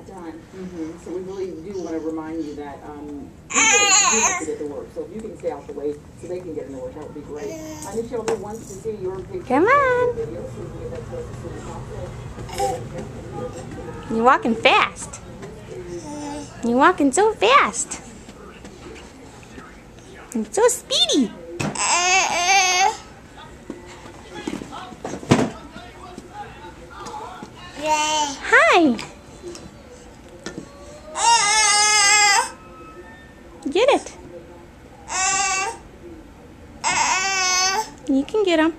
done. So we really do want to remind you that you have to get to work. So if you can stay out the way so they can get into work, that would be great. Miss Shelby wants to see your picture. Come on. You're walking fast. You're walking so fast. You're so speedy. Hi. Get it. You can get him.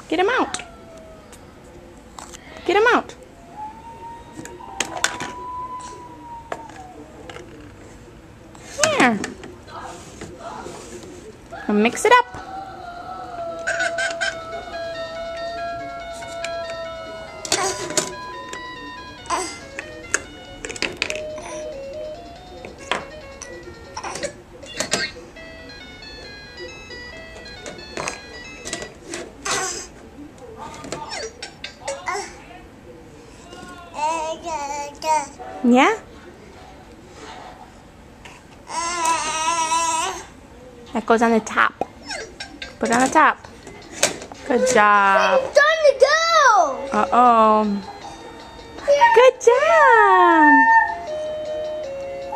Get him out. Get him out. Here. Now mix it up. Yeah? That goes on the top. Put it on the top. Good job. It's time to go. Uh-oh. Good job.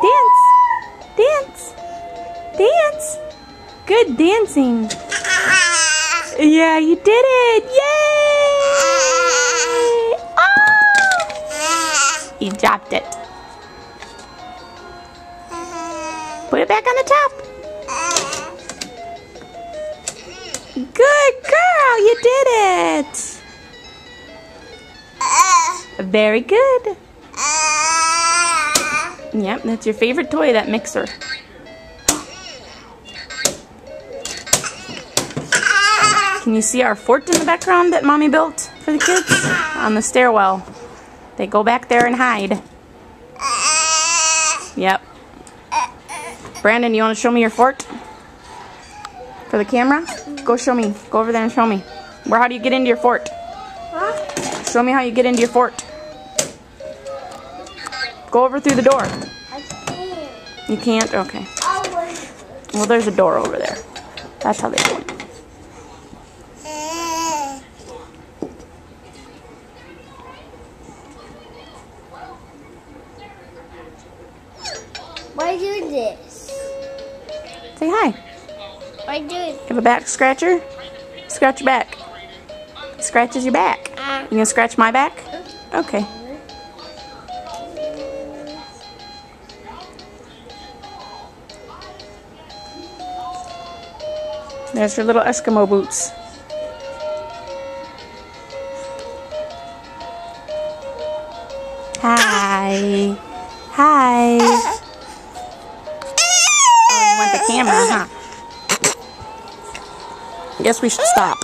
Dance. Dance. Dance. Good dancing. Yeah, you did it. Yay! Oh! You dropped it. Put it back on the top. Good girl, you did it. Very good. Yep, that's your favorite toy, that mixer. Can you see our fort in the background that Mommy built for the kids? On the stairwell. They go back there and hide. Yep. Brandon, you want to show me your fort? For the camera? Go show me. Go over there and show me. How do you get into your fort? Huh? Show me how you get into your fort. Go over through the door. I can't. You can't? Okay. Well, there's a door over there. That's how they do it. Why are you doing this? Say hi. Why are you doing this? Have a back scratcher? Scratch your back. Scratches your back. You gonna scratch my back? Okay. There's your little Eskimo boots. Hi. Hi. Oh, you want the camera, huh? Guess we should stop.